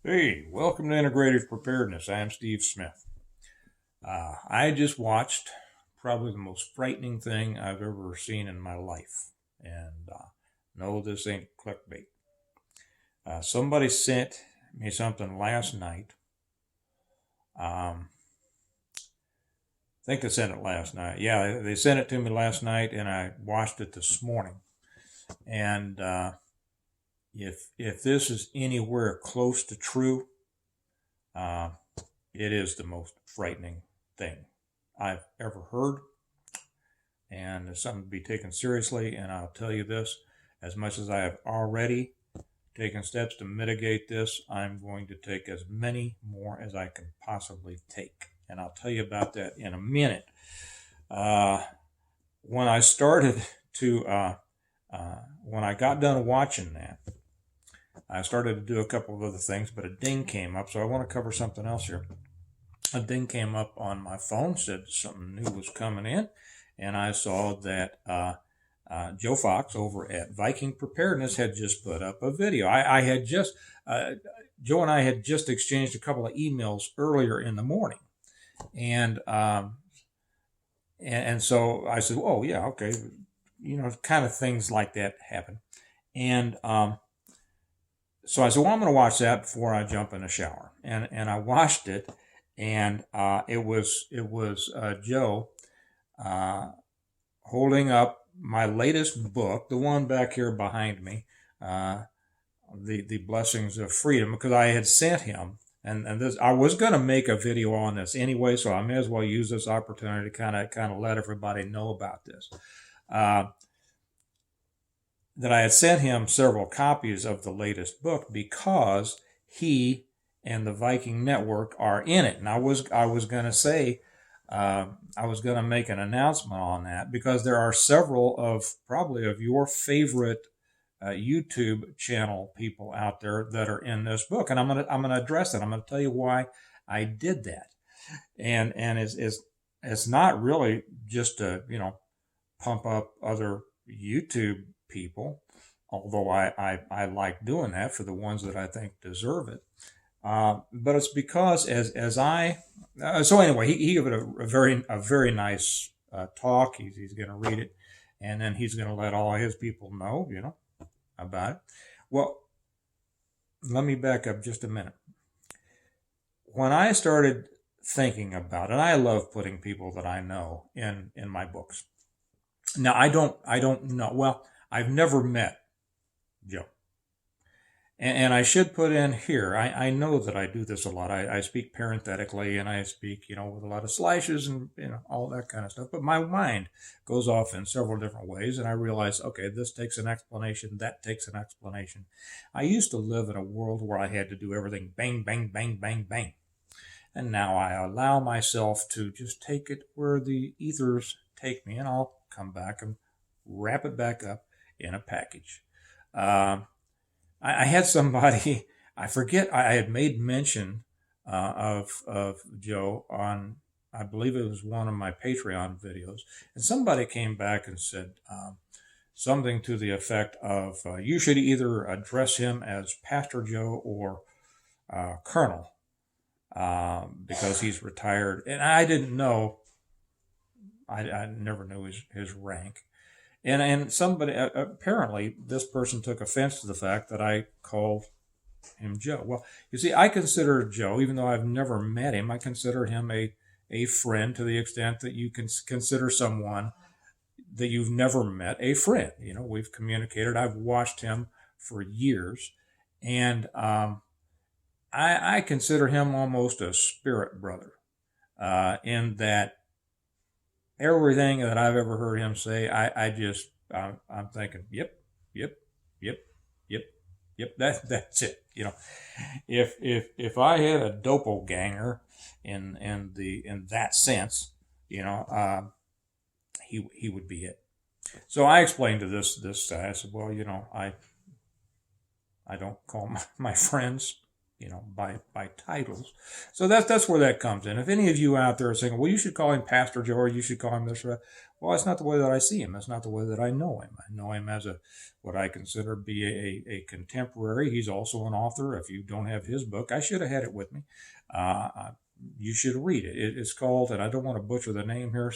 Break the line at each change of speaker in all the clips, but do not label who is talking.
Hey, welcome to Integrative Preparedness. I'm Steve Smith. I just watched probably the most frightening thing I've ever seen in my life. And no, this ain't clickbait. Somebody sent me something last night. I think they sent it last night. Yeah, they sent it to me last night, and I watched it this morning. And if this is anywhere close to true, uh, it is the most frightening thing I've ever heard, and it's something to be taken seriously. And I'll tell you this, as much as I have already taken steps to mitigate this, I'm going to take as many more as I can possibly take. And I'll tell you about that in a minute. Uh, when I started to, when I got done watching that, I started to do a couple of other things, but a ding came up, so I want to cover something else here. A ding came up on my phone, said something new was coming in, and I saw that Joe Fox over at Viking Preparedness had just put up a video. I had just, Joe and I had just exchanged a couple of emails earlier in the morning, and and so I said, "Oh yeah, okay," kind of things like that happen, and so I said, "Well, I'm going to watch that before I jump in the shower," and I watched it, and it was Joe uh, holding up my latest book, the one back here behind me, uh, the Blessings of Freedom, because I had sent him, and this I was going to make a video on this anyway, so I may as well use this opportunity to kind of let everybody know about this. Uh, that I had sent him several copies of the latest book because he and the Viking Network are in it, and I was going to say I was going to make an announcement on that because there are several of probably of your favorite YouTube channel people out there that are in this book, and I'm gonna address it. I'm gonna tell you why I did that, and it's not really just to pump up other YouTube people, although I like doing that for the ones that I think deserve it. But it's because as I so anyway, he gave it a very nice talk. He's going to read it, and then he's going to let all his people know about it. Well, let me back up just a minute. When I started thinking about it, I love putting people that I know in my books. Now I don't know. Well, I've never met Joe. And I should put in here, I know that I do this a lot. I speak parenthetically and I speak, with a lot of slashes and, all that kind of stuff. But my mind goes off in several different ways. And I realize, okay, this takes an explanation. That takes an explanation. I used to live in a world where I had to do everything bang, bang, bang, bang, bang. And now I allow myself to just take it where the ethers take me. And I'll come back and wrap it back up in a package. I had somebody, I forget, I had made mention of Joe on, I believe it was one of my Patreon videos, and somebody came back and said something to the effect of, you should either address him as Pastor Joe or Colonel, because he's retired. And I didn't know, I never knew his rank. And somebody apparently this person took offense to the fact that I called him Joe. Well, you see, I consider Joe, even though I've never met him, I consider him a friend to the extent that you can consider someone that you've never met a friend. We've communicated. I've watched him for years, and I consider him almost a spirit brother, in that everything that I've ever heard him say, I'm thinking, yep, yep, yep, yep, yep. That's it. If I had a doppelganger in that sense, he would be it. So I explained to this guy. I said, well, I don't call my friends by titles. So that's where that comes in. If any of you out there are saying, well, you should call him Pastor Joe, or you should call him this or that, well, that's not the way that I see him. That's not the way that I know him. I know him as what I consider to be a contemporary. He's also an author. If you don't have his book, I should have had it with me. You should read it. It's called, and I don't want to butcher the name here,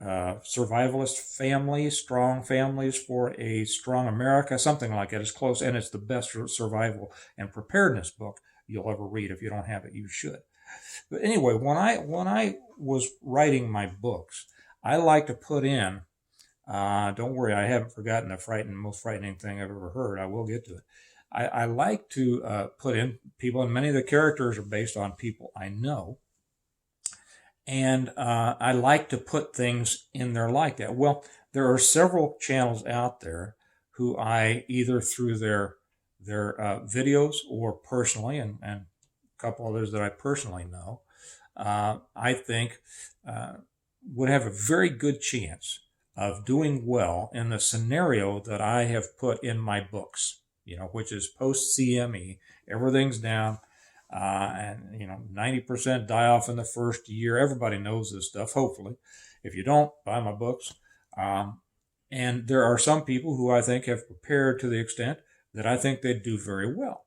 Survivalist Families, Strong Families for a Strong America, something like that. It's close, and it's the best survival and preparedness book you'll ever read. If you don't have it, you should. But anyway, when I was writing my books, I like to put in, don't worry, I haven't forgotten the most frightening thing I've ever heard. I will get to it. I like to put in people, and many of the characters are based on people I know. And I like to put things in there like that. Well, there are several channels out there who I either through their videos or personally, and a couple others that I personally know, I think would have a very good chance of doing well in the scenario that I have put in my books, which is post CME. Everything's down. And 90% die off in the first year. Everybody knows this stuff, hopefully. If you don't, buy my books. And there are some people who I think have prepared to the extent that I think they do very well.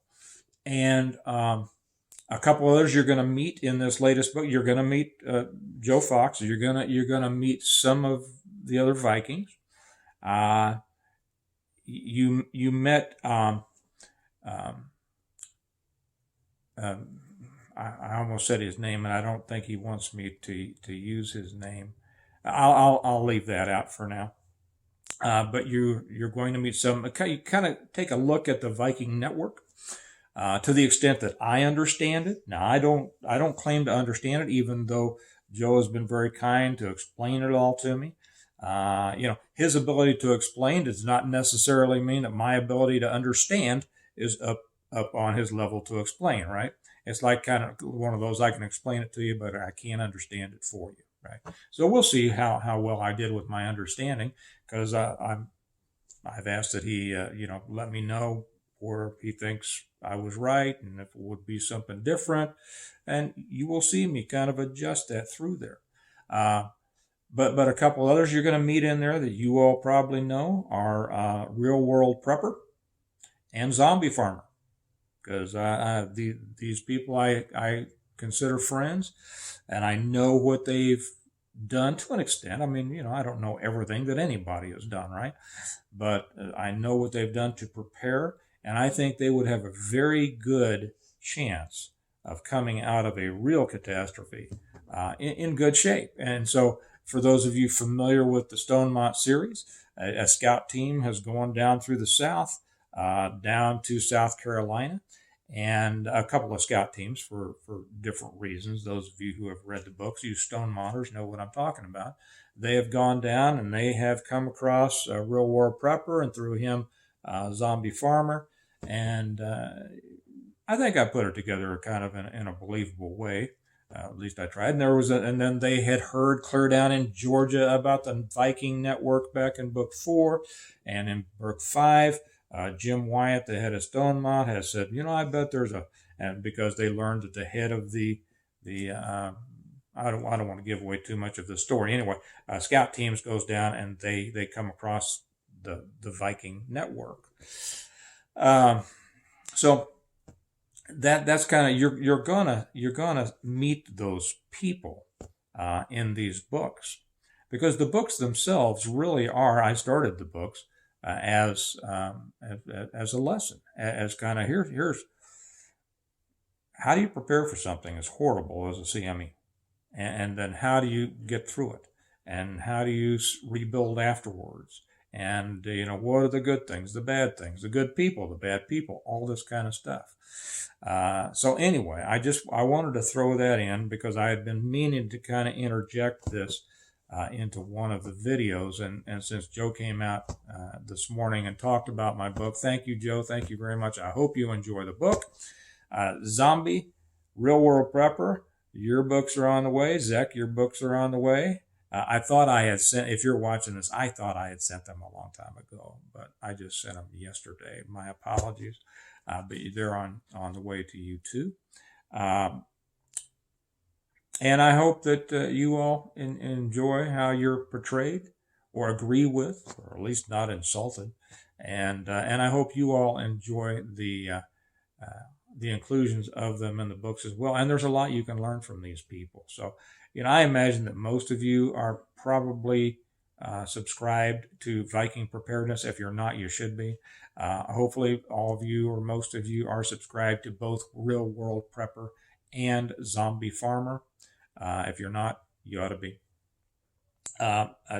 And a couple others you're going to meet in this latest book. You're going to meet Joe Fox. You're gonna meet some of the other Vikings. You met. I almost said his name, and I don't think he wants me to use his name. I'll leave that out for now. But you're going to meet some. You kind of take a look at the Viking network to the extent that I understand it. Now I don't claim to understand it, even though Joe has been very kind to explain it all to me. His ability to explain does not necessarily mean that my ability to understand is up on his level to explain, right? It's like kind of one of those, I can explain it to you, but I can't understand it for you, right? So we'll see how well I did with my understanding, because I've asked that he, let me know where he thinks I was right and if it would be something different. And you will see me kind of adjust that through there. But a couple others you're going to meet in there that you all probably know are Real World Prepper and Zombie Farmer. Because these people I consider friends, and I know what they've done to an extent. I mean, I don't know everything that anybody has done, right? But I know what they've done to prepare, and I think they would have a very good chance of coming out of a real catastrophe in good shape. And so for those of you familiar with the Stonemont series, a scout team has gone down through the South, down to South Carolina, and a couple of scout teams for different reasons. Those of you who have read the books, you Stonemonters, know what I'm talking about. They have gone down and they have come across a Real War Prepper, and through him, Zombie Farmer. And I think I put it together kind of in a believable way. At least I tried. And then they had heard clear down in Georgia about the Viking network back in book 4, and in book 5. Jim Wyatt, the head of Stonemont, has said, I bet there's and because they learned that the head of the I don't want to give away too much of the story. Anyway, scout teams goes down and they come across the Viking network. So that's kind of you're gonna meet those people in these books, because the books themselves really are. I started the books as a lesson, as kind of here's how do you prepare for something as horrible as a CME, and then how do you get through it, and how do you rebuild afterwards, and what are the good things, the bad things, the good people, the bad people, all this kind of stuff. So anyway, I wanted to throw that in because I had been meaning to kind of interject this into one of the videos. And since Joe came out this morning and talked about my book, thank you, Joe. Thank you very much. I hope you enjoy the book. Zombie, Real World Prepper, your books are on the way. Zek, your books are on the way. I thought I had sent, if you're watching this, I thought I had sent them a long time ago, but I just sent them yesterday. My apologies. but they're on the way to you too. Um, and I hope that you all enjoy how you're portrayed, or agree with, or at least not insulted. And I hope you all enjoy the inclusions of them in the books as well. And there's a lot you can learn from these people. So, I imagine that most of you are probably subscribed to Viking Preparedness. If you're not, you should be. Hopefully, all of you or most of you are subscribed to both Real World Prepper and Zombie Farmer. If you're not, you ought to be.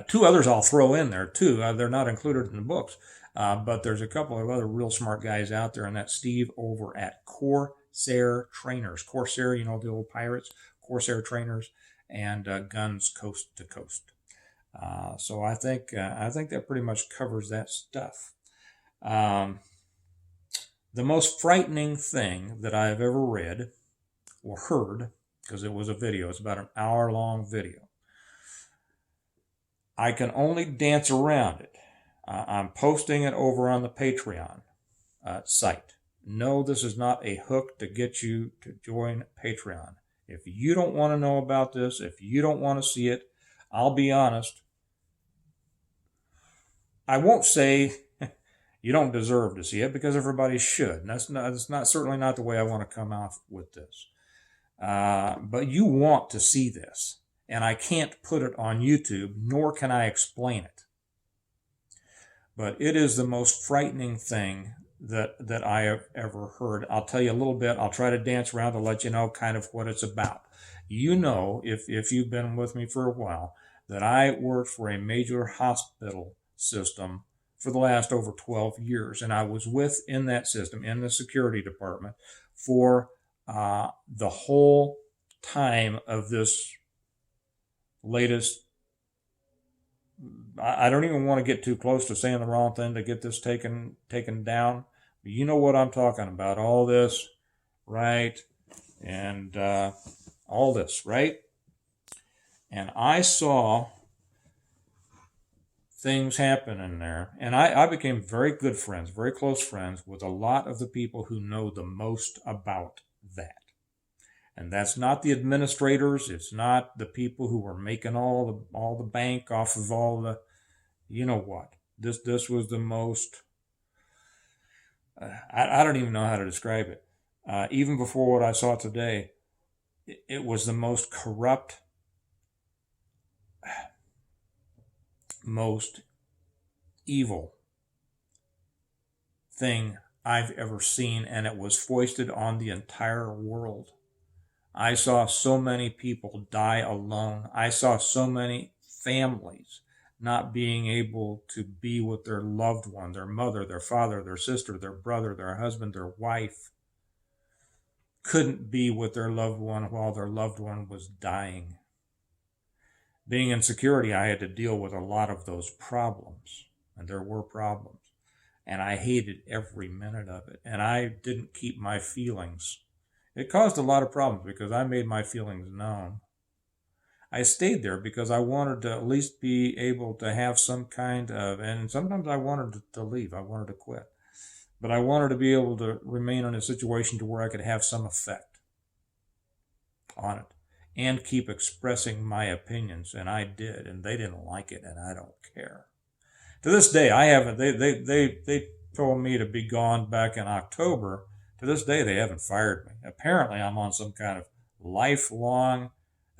Two others I'll throw in there too. They're not included in the books, but there's a couple of other real smart guys out there, and that's Steve over at Corsair Trainers. Corsair, the old pirates, Corsair Trainers, and Guns Coast to Coast. So I think that pretty much covers that stuff. The most frightening thing that I've ever read or heard, because it was a video, it's about an hour-long video. I can only dance around it. I'm posting it over on the Patreon site. No, this is not a hook to get you to join Patreon. If you don't want to know about this, if you don't want to see it, I'll be honest. I won't say you don't deserve to see it, because everybody should. And that's certainly not the way I want to come off with this. But you want to see this. And I can't put it on YouTube, nor can I explain it. But it is the most frightening thing that I have ever heard. I'll tell you a little bit. I'll try to dance around to let you know kind of what it's about. If you've been with me for a while, that I worked for a major hospital system for the last over 12 years. And I was within that system, in the security department, for the whole time of this latest. I don't even want to get too close to saying the wrong thing to get this taken down. But you know what I'm talking about. All this, right? And all this, right? And I saw things happen in there. And I became very good friends, very close friends with a lot of the people who know the most about that. And that's not the administrators. It's not the people who were making all the bank off of all the, you know what. This was the most, I don't even know how to describe it. Even before what I saw today, it was the most corrupt, most evil thing I've ever seen, and it was foisted on the entire world. I saw so many people die alone. I saw so many families not being able to be with their loved one, their mother, their father, their sister, their brother, their husband, their wife, couldn't be with their loved one while their loved one was dying. Being in security, I had to deal with a lot of those problems, and there were problems, and I hated every minute of it, and I didn't keep my feelings. It caused a lot of problems because I made my feelings known. I stayed there because I wanted to at least be able to have some kind of, and sometimes I wanted to leave. I wanted to quit. But I wanted to be able to remain in a situation to where I could have some effect on it and keep expressing my opinions. And I did, and they didn't like it, and I don't care. To this day, I haven't, they told me to be gone back in October. To this day, they haven't fired me. Apparently, I'm on some kind of lifelong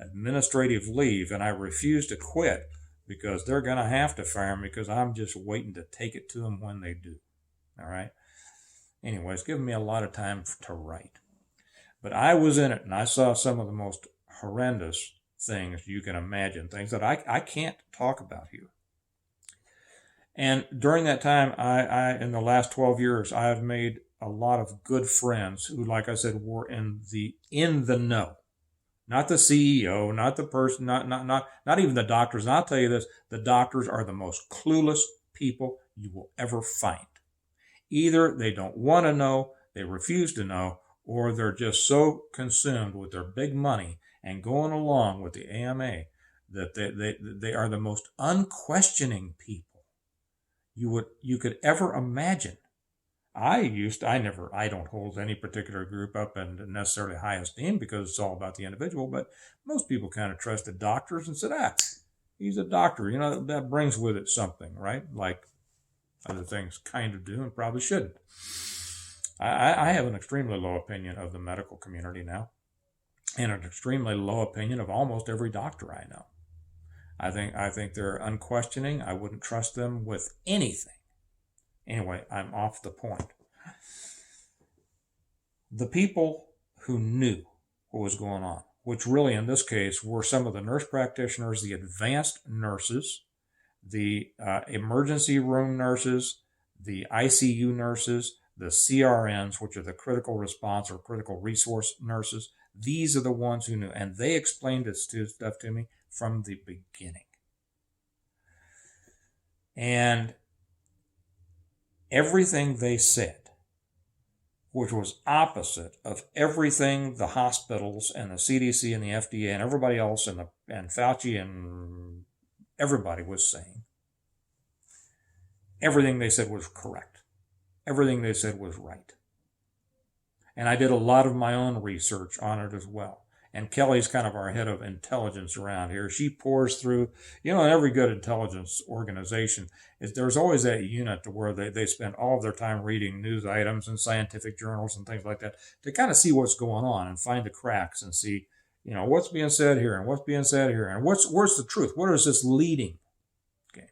administrative leave, and I refuse to quit because they're going to have to fire me because I'm just waiting to take it to them when they do. All right? Anyway, it's given me a lot of time to write. But I was in it, and I saw some of the most horrendous things you can imagine, things that I can't talk about here. And during that time, I in the last 12 years, I have made a lot of good friends who, like I said, were in the know. Not the CEO, not the person, not even the doctors. And I'll tell you this, the doctors are the most clueless people you will ever find. Either they don't want to know, they refuse to know, or they're just so consumed with their big money and going along with the AMA that they are the most unquestioning people you could ever imagine. I don't hold any particular group up in necessarily high esteem because it's all about the individual, but most people kind of trusted doctors and said, he's a doctor. That brings with it something, right? Like other things kind of do and probably shouldn't. I have an extremely low opinion of the medical community now, and an extremely low opinion of almost every doctor I know. I think they're unquestioning. I wouldn't trust them with anything. Anyway, I'm off the point. The people who knew what was going on, which really in this case were some of the nurse practitioners, the advanced nurses, the emergency room nurses, the ICU nurses, the CRNs, which are the critical response or critical resource nurses. These are the ones who knew, and they explained this stuff to me from the beginning. And everything they said, which was opposite of everything the hospitals and the CDC and the FDA and everybody else and Fauci and everybody was saying, everything they said was correct. Everything they said was right. And I did a lot of my own research on it as well. And Kelly's kind of our head of intelligence around here. She pours through, in every good intelligence organization, there's always that unit to where they spend all of their time reading news items and scientific journals and things like that to kind of see what's going on and find the cracks and see, what's being said here and what's being said here and where's the truth? Where is this leading? Okay.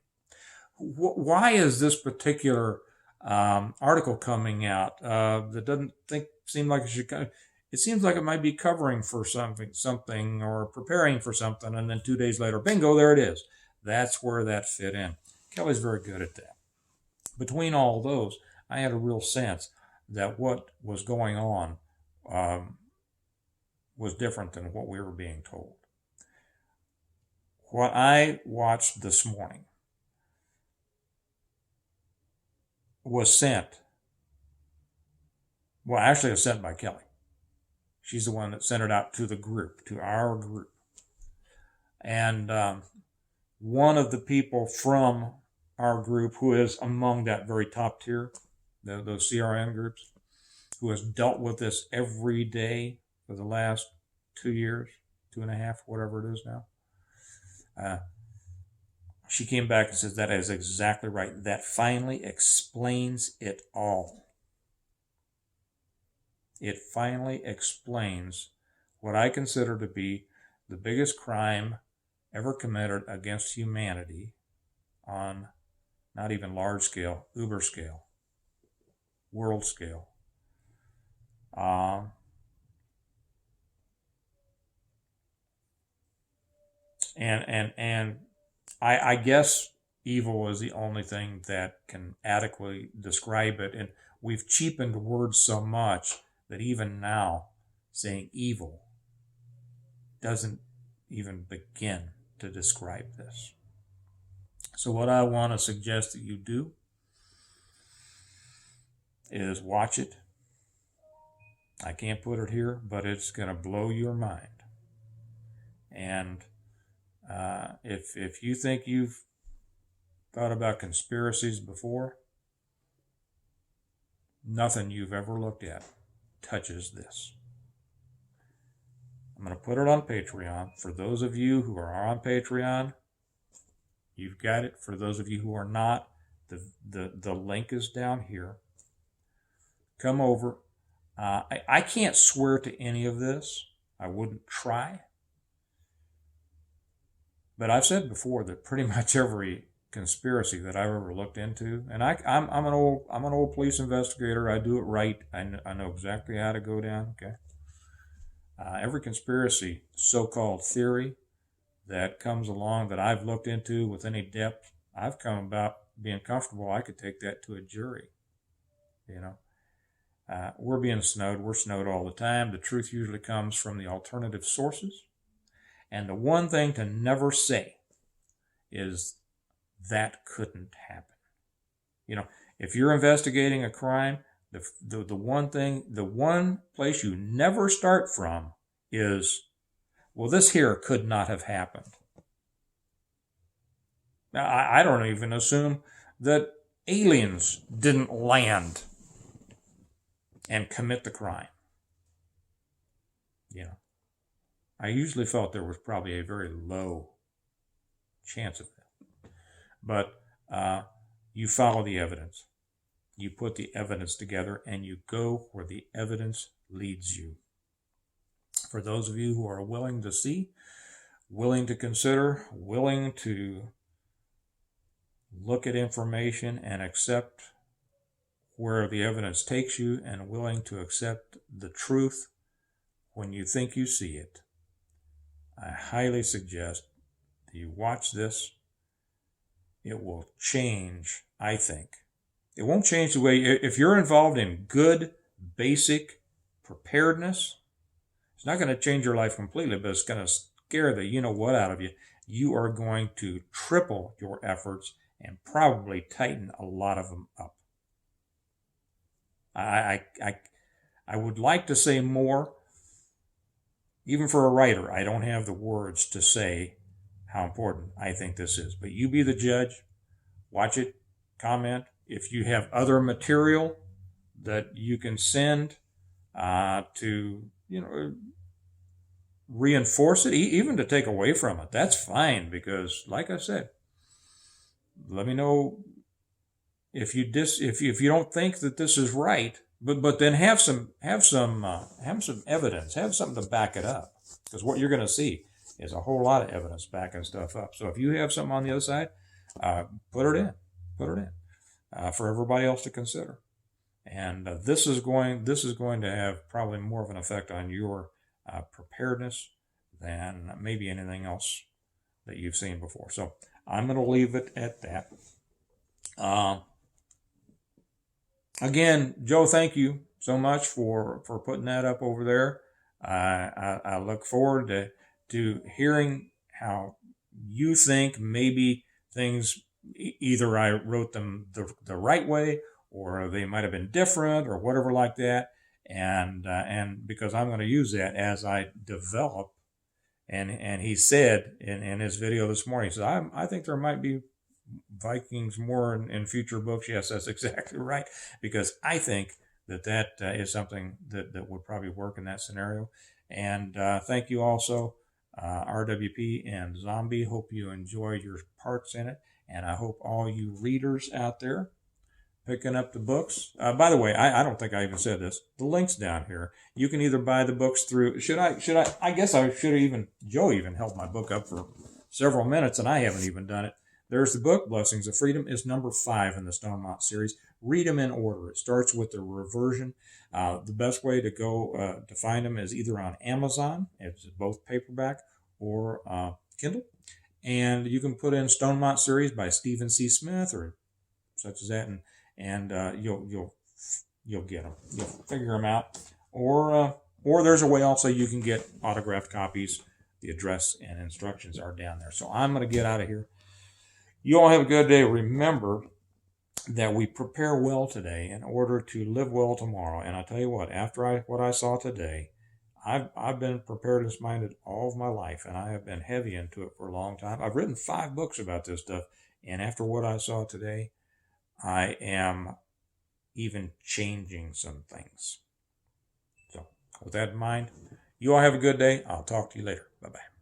Why is this particular article coming out that doesn't seem like it should? It seems like it might be covering for something or preparing for something, and then 2 days later, bingo, there it is. That's where that fit in. Kelly's very good at that. Between all those, I had a real sense that what was going on was different than what we were being told. What I watched this morning was sent. Well, actually, it was sent by Kelly. She's the one that sent it out to the group, to our group. And one of the people from our group who is among that very top tier, those CRN groups, who has dealt with this every day for the last 2 years, 2.5, whatever it is now, she came back and says, that is exactly right. That finally explains it all. It finally explains what I consider to be the biggest crime ever committed against humanity on not even large scale, uber scale, world scale. And I guess evil is the only thing that can adequately describe it. And we've cheapened words so much that even now saying evil doesn't even begin to describe this. So what I want to suggest that you do is watch it. I can't put it here, but it's going to blow your mind. And if you think you've thought about conspiracies before, nothing you've ever looked at touches this. I'm going to put it on Patreon. For those of you who are on Patreon, you've got it. For those of you who are not, the link is down here. Come over. I can't swear to any of this. I wouldn't try. But I've said before that pretty much every conspiracy that I've ever looked into, and I'm an old police investigator. I do it right. I know exactly how to go down. Okay. Every conspiracy, so-called theory that comes along that I've looked into with any depth, I've come about being comfortable. I could take that to a jury. We're being snowed. We're snowed all the time. The truth usually comes from the alternative sources. And the one thing to never say is that couldn't happen. If you're investigating a crime, the one place you never start from is, well, this here could not have happened. Now, I don't even assume that aliens didn't land and commit the crime. You know, I usually felt there was probably a very low chance of that. But you follow the evidence. You put the evidence together and you go where the evidence leads you. For those of you who are willing to see, willing to consider, willing to look at information and accept where the evidence takes you, and willing to accept the truth when you think you see it, I highly suggest that you watch this. It will change, I think. It won't change the way, if you're involved in good, basic preparedness, it's not going to change your life completely, but it's going to scare the you-know-what out of you. You are going to triple your efforts and probably tighten a lot of them up. I would like to say more. Even for a writer, I don't have the words to say how important I think this is. But you be the judge. Watch it. Comment. If you have other material that you can send to, reinforce it, even to take away from it, that's fine. Because, like I said, let me know if you don't think that this is right. But then have some evidence, have something to back it up, because what you're going to see is a whole lot of evidence backing stuff up. So if you have something on the other side, put it in for everybody else to consider. And this is going to have probably more of an effect on your preparedness than maybe anything else that you've seen before. So I'm going to leave it at that. Again, Joe, thank you so much for putting that up over there. I look forward to hearing how you think maybe things, either I wrote them the right way, or they might have been different, or whatever like that. And because I'm going to use that as I develop. And he said in his video this morning, he said, I think there might be Vikings more in future books. Yes, that's exactly right, because I think that is something that would probably work in that scenario. And thank you also, RWP and Zombie. Hope you enjoyed your parts in it, and I hope all you readers out there picking up the books. By the way, I don't think I even said this. The link's down here. You can either buy the books through. I guess I should have even. Joe even held my book up for several minutes, and I haven't even done it. There's the book, Blessings of Freedom, is number 5 in the Stonemont series. Read them in order. It starts with the reversion. The best way to go to find them is either on Amazon, it's both paperback, or Kindle. And you can put in Stonemont series by Stephen C. Smith or such as that, and you'll get them. You'll figure them out. Or there's a way also you can get autographed copies. The address and instructions are down there. So I'm going to get out of here. You all have a good day. Remember that we prepare well today in order to live well tomorrow. And I tell you what, after what I saw today, I've been preparedness-minded all of my life, and I have been heavy into it for a long time. I've written 5 books about this stuff, and after what I saw today, I am even changing some things. So with that in mind, you all have a good day. I'll talk to you later. Bye-bye.